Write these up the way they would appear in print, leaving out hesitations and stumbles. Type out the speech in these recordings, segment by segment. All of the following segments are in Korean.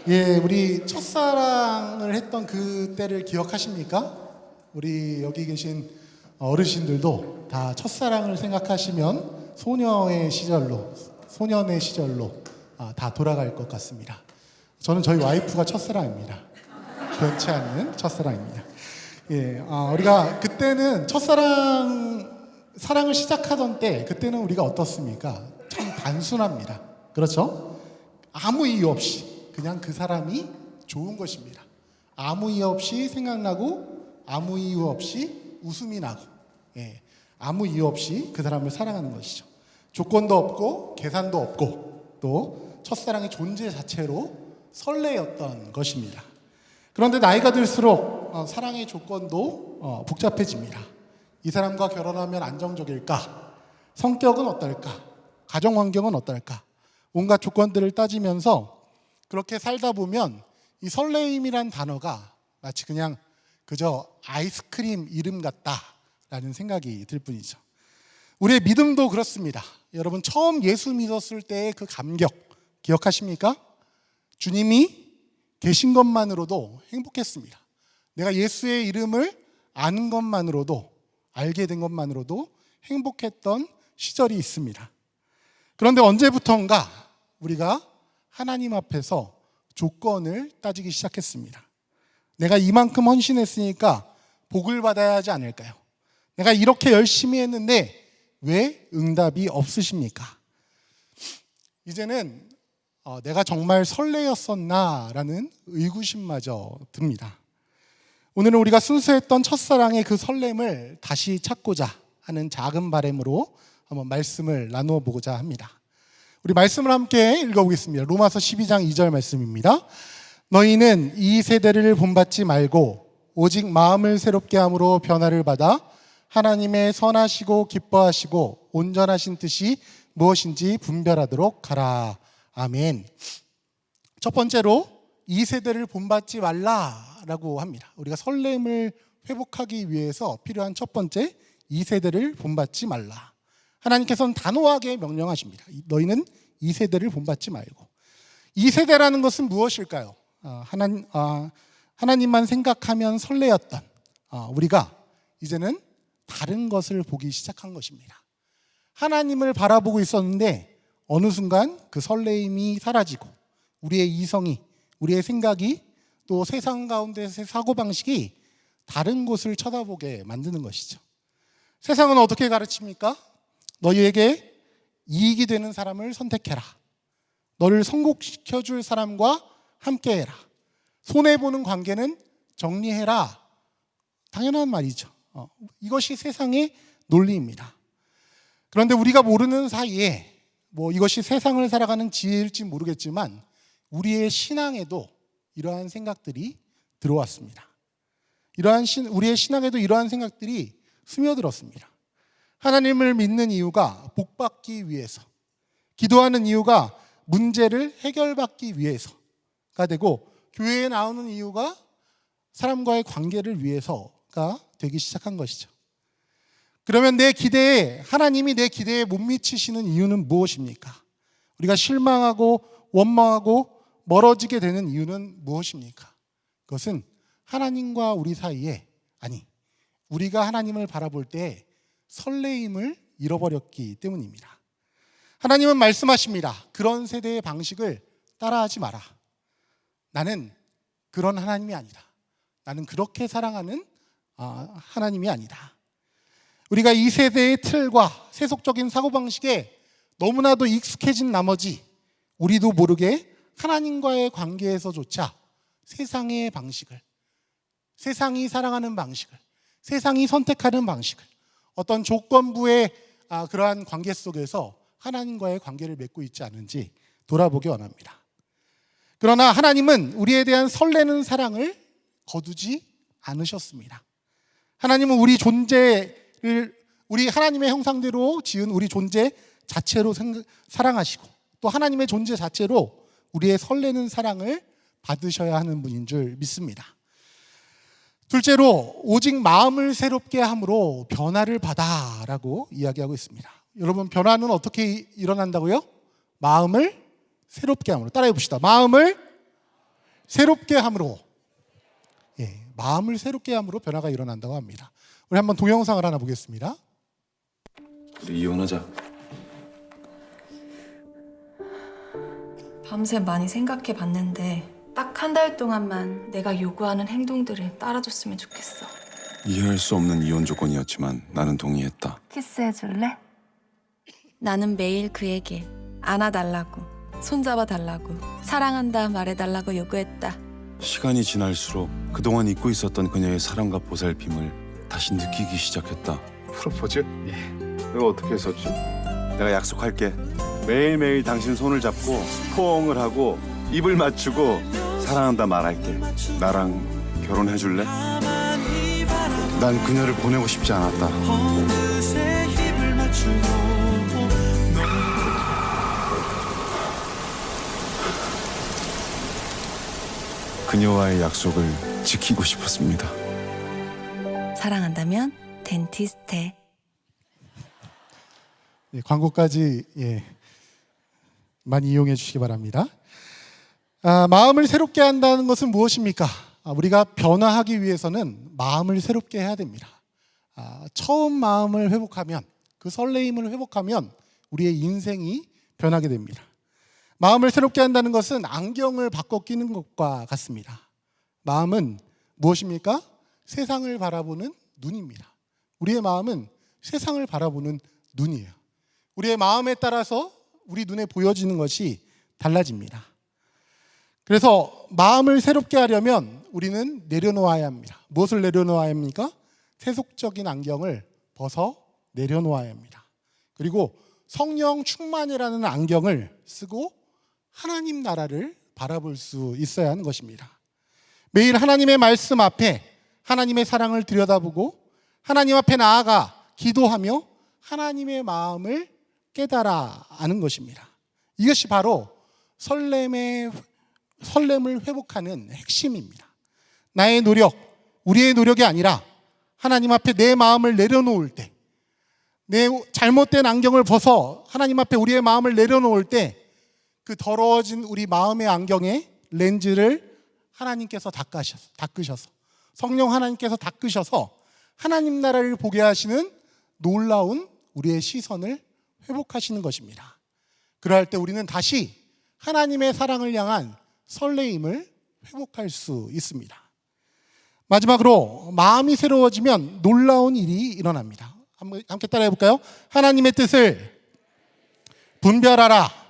예, 우리 첫사랑을 했던 그때를 기억하십니까? 우리 여기 계신 어르신들도 다 첫사랑을 생각하시면 소년의 시절로 다 돌아갈 것 같습니다. 저는 저희 와이프가 첫사랑입니다. 변치 않는 첫사랑입니다. 예, 우리가 그때는 사랑을 시작하던 때, 그때는 우리가 어떻습니까? 참 단순합니다. 그렇죠? 아무 이유 없이 그냥 그 사람이 좋은 것입니다. 아무 이유 없이 생각나고 아무 이유 없이 웃음이 나고, 예, 아무 이유 없이 그 사람을 사랑하는 것이죠. 조건도 없고 계산도 없고 또 첫사랑의 존재 자체로 설레였던 것입니다. 그런데 나이가 들수록 사랑의 조건도 복잡해집니다. 이 사람과 결혼하면 안정적일까? 성격은 어떨까? 가정 환경은 어떨까? 온갖 조건들을 따지면서 그렇게 살다 보면 이 설레임이란 단어가 마치 그저 아이스크림 이름 같다라는 생각이 들 뿐이죠. 우리의 믿음도 그렇습니다. 여러분, 처음 예수 믿었을 때의 그 감격 기억하십니까? 주님이 계신 것만으로도 행복했습니다. 내가 예수의 이름을 아는 것만으로도, 알게 된 것만으로도 행복했던 시절이 있습니다. 그런데 언제부턴가 우리가 하나님 앞에서 조건을 따지기 시작했습니다. 내가 이만큼 헌신했으니까 복을 받아야 하지 않을까요? 내가 이렇게 열심히 했는데 왜 응답이 없으십니까? 이제는 내가 정말 설레였었나라는 의구심마저 듭니다. 오늘은 우리가 순수했던 첫사랑의 그 설렘을 다시 찾고자 하는 작은 바람으로 한번 말씀을 나누어 보고자 합니다. 우리 말씀을 함께 읽어보겠습니다. 로마서 12장 2절 말씀입니다. 너희는 이 세대를 본받지 말고 오직 마음을 새롭게 함으로 변화를 받아 하나님의 선하시고 기뻐하시고 온전하신 뜻이 무엇인지 분별하도록 하라. 아멘. 첫 번째로 이 세대를 본받지 말라라고 합니다. 우리가 설렘을 회복하기 위해서 필요한 첫 번째, 이 세대를 본받지 말라. 하나님께서는 단호하게 명령하십니다. 너희는 이 세대를 본받지 말고. 이 세대라는 것은 무엇일까요? 하나님만 생각하면 설레었던 우리가 이제는 다른 것을 보기 시작한 것입니다. 하나님을 바라보고 있었는데 어느 순간 그 설레임이 사라지고 우리의 이성이, 우리의 생각이 또 세상 가운데서의 사고방식이 다른 곳을 쳐다보게 만드는 것이죠. 세상은 어떻게 가르칩니까? 너희에게 이익이 되는 사람을 선택해라. 너를 성공시켜줄 사람과 함께해라. 손해보는 관계는 정리해라. 당연한 말이죠. 이것이 세상의 논리입니다. 그런데 우리가 모르는 사이에 이것이 세상을 살아가는 지혜일지 모르겠지만 우리의 신앙에도 이러한 생각들이 들어왔습니다. 우리의 신앙에도 이러한 생각들이 스며들었습니다. 하나님을 믿는 이유가 복받기 위해서, 기도하는 이유가 문제를 해결받기 위해서가 되고, 교회에 나오는 이유가 사람과의 관계를 위해서가 되기 시작한 것이죠. 그러면 하나님이 내 기대에 못 미치시는 이유는 무엇입니까? 우리가 실망하고 원망하고 멀어지게 되는 이유는 무엇입니까? 그것은 하나님과 우리 사이에, 우리가 하나님을 바라볼 때 설레임을 잃어버렸기 때문입니다. 하나님은 말씀하십니다. 그런 세대의 방식을 따라하지 마라. 나는 그런 하나님이 아니다. 나는 그렇게 사랑하는 하나님이 아니다. 우리가 이 세대의 틀과 세속적인 사고방식에 너무나도 익숙해진 나머지 우리도 모르게 하나님과의 관계에서조차 세상의 방식을, 세상이 사랑하는 방식을, 세상이 선택하는 방식을, 어떤 조건부의 그러한 관계 속에서 하나님과의 관계를 맺고 있지 않은지 돌아보기 원합니다. 그러나 하나님은 우리에 대한 설레는 사랑을 거두지 않으셨습니다. 하나님은 우리 하나님의 형상대로 지은 우리 존재 자체로 사랑하시고 또 하나님의 존재 자체로 우리의 설레는 사랑을 받으셔야 하는 분인 줄 믿습니다. 둘째로 오직 마음을 새롭게 함으로 변화를 받아라고 이야기하고 있습니다. 여러분, 변화는 어떻게 일어난다고요? 마음을 새롭게 함으로. 따라해 봅시다. 마음을 새롭게 함으로, 마음을 새롭게 함으로 변화가 일어난다고 합니다. 우리 한번 동영상을 하나 보겠습니다. 우리 이혼하자. 밤새 많이 생각해 봤는데 딱 한 달 동안만 내가 요구하는 행동들을 따라줬으면 좋겠어. 이해할 수 없는 이혼 조건이었지만 나는 동의했다. 키스해줄래? 나는 매일 그에게 안아달라고, 손잡아달라고, 사랑한다 말해달라고 요구했다. 시간이 지날수록 그동안 잊고 있었던 그녀의 사랑과 보살핌을 다시 느끼기 시작했다. 프로포즈? 내가 어떻게 했었지? 내가 약속할게. 매일매일 당신 손을 잡고 포옹을 하고 입을 맞추고 사랑한다 말할게. 나랑 결혼해줄래? 난 그녀를 보내고 싶지 않았다. 그녀와의 약속을 지키고 싶었습니다. 사랑한다면 덴티스테. 광고까지 많이 이용해 주시기 바랍니다. 마음을 새롭게 한다는 것은 무엇입니까? 우리가 변화하기 위해서는 마음을 새롭게 해야 됩니다. 처음 마음을 회복하면, 그 설레임을 회복하면 우리의 인생이 변하게 됩니다. 마음을 새롭게 한다는 것은 안경을 바꿔 끼는 것과 같습니다. 마음은 무엇입니까? 세상을 바라보는 눈입니다. 우리의 마음은 세상을 바라보는 눈이에요. 우리의 마음에 따라서 우리 눈에 보여지는 것이 달라집니다. 그래서 마음을 새롭게 하려면 우리는 내려놓아야 합니다. 무엇을 내려놓아야 합니까? 세속적인 안경을 벗어 내려놓아야 합니다. 그리고 성령 충만이라는 안경을 쓰고 하나님 나라를 바라볼 수 있어야 하는 것입니다. 매일 하나님의 말씀 앞에 하나님의 사랑을 들여다보고 하나님 앞에 나아가 기도하며 하나님의 마음을 깨달아 아는 것입니다. 이것이 바로 설렘을 회복하는 핵심입니다. 나의 노력, 우리의 노력이 아니라 하나님 앞에 내 마음을 내려놓을 때, 내 잘못된 안경을 벗어 하나님 앞에 우리의 마음을 내려놓을 때 그 더러워진 우리 마음의 안경에 렌즈를 하나님께서 닦으셔서 성령 하나님께서 닦으셔서 하나님 나라를 보게 하시는 놀라운 우리의 시선을 회복하시는 것입니다. 그럴 때 우리는 다시 하나님의 사랑을 향한 설레임을 회복할 수 있습니다. 마지막으로 마음이 새로워지면 놀라운 일이 일어납니다. 함께 따라해 볼까요? 하나님의 뜻을 분별하라.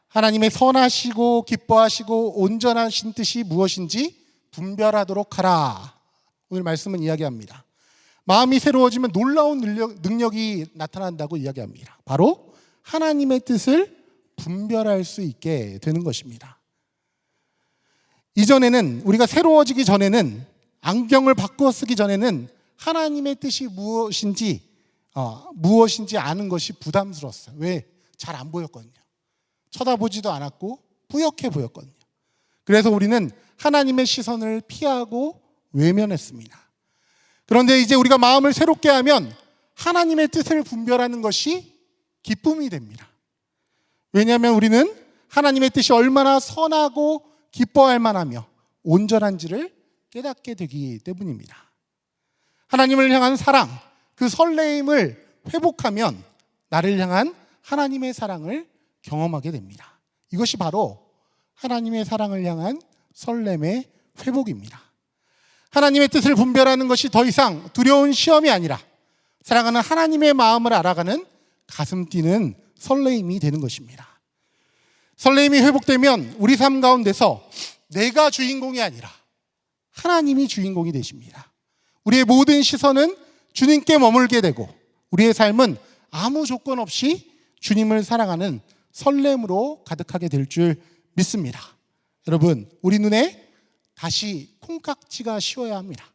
하나님의 선하시고 기뻐하시고 온전하신 뜻이 무엇인지 분별하도록 하라. 오늘 말씀은 이야기합니다. 마음이 새로워지면 놀라운 능력이 나타난다고 이야기합니다. 바로 하나님의 뜻을 분별할 수 있게 되는 것입니다. 이전에는, 우리가 새로워지기 전에는, 안경을 바꾸어 쓰기 전에는 하나님의 뜻이 무엇인지 아는 것이 부담스러웠어요. 왜? 잘 안 보였거든요. 쳐다보지도 않았고 뿌옇게 보였거든요. 그래서 우리는 하나님의 시선을 피하고 외면했습니다. 그런데 이제 우리가 마음을 새롭게 하면 하나님의 뜻을 분별하는 것이 기쁨이 됩니다. 왜냐하면 우리는 하나님의 뜻이 얼마나 선하고 기뻐할 만하며 온전한지를 깨닫게 되기 때문입니다. 하나님을 향한 사랑, 그 설레임을 회복하면 나를 향한 하나님의 사랑을 경험하게 됩니다. 이것이 바로 하나님의 사랑을 향한 설렘의 회복입니다. 하나님의 뜻을 분별하는 것이 더 이상 두려운 시험이 아니라 사랑하는 하나님의 마음을 알아가는 가슴 뛰는 설레임이 되는 것입니다. 설레임이 회복되면 우리 삶 가운데서 내가 주인공이 아니라 하나님이 주인공이 되십니다. 우리의 모든 시선은 주님께 머물게 되고 우리의 삶은 아무 조건 없이 주님을 사랑하는 설렘으로 가득하게 될 줄 믿습니다. 여러분, 우리 눈에 다시 콩깍지가 씌워야 합니다.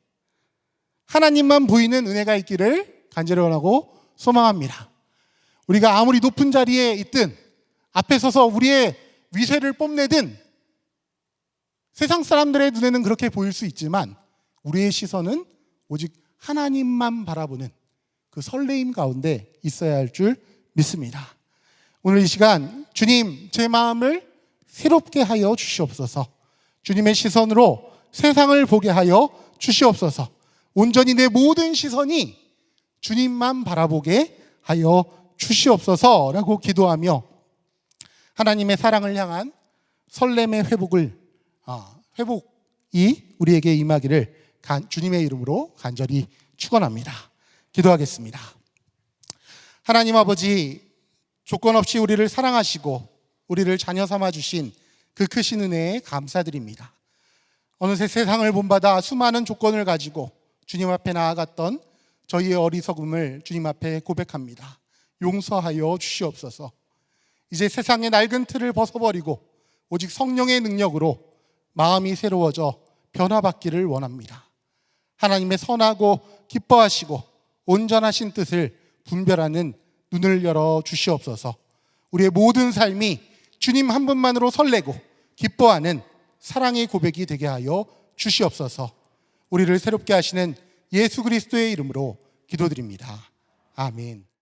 하나님만 보이는 은혜가 있기를 간절히 원하고 소망합니다. 우리가 아무리 높은 자리에 있든 앞에 서서 우리의 위세를 뽐내든 세상 사람들의 눈에는 그렇게 보일 수 있지만 우리의 시선은 오직 하나님만 바라보는 그 설레임 가운데 있어야 할 줄 믿습니다. 오늘 이 시간 주님 제 마음을 새롭게 하여 주시옵소서. 주님의 시선으로 세상을 보게 하여 주시옵소서. 온전히 내 모든 시선이 주님만 바라보게 하여 주시옵소서라고 기도하며 하나님의 사랑을 향한 설렘의 회복이 우리에게 임하기를 주님의 이름으로 간절히 축원합니다. 기도하겠습니다. 하나님 아버지, 조건 없이 우리를 사랑하시고 우리를 자녀 삼아 주신 그 크신 은혜에 감사드립니다. 어느새 세상을 본받아 수많은 조건을 가지고 주님 앞에 나아갔던 저희의 어리석음을 주님 앞에 고백합니다. 용서하여 주시옵소서. 이제 세상의 낡은 틀을 벗어버리고 오직 성령의 능력으로 마음이 새로워져 변화받기를 원합니다. 하나님의 선하고 기뻐하시고 온전하신 뜻을 분별하는 눈을 열어 주시옵소서. 우리의 모든 삶이 주님 한 분만으로 설레고 기뻐하는 사랑의 고백이 되게 하여 주시옵소서. 우리를 새롭게 하시는 예수 그리스도의 이름으로 기도드립니다. 아멘.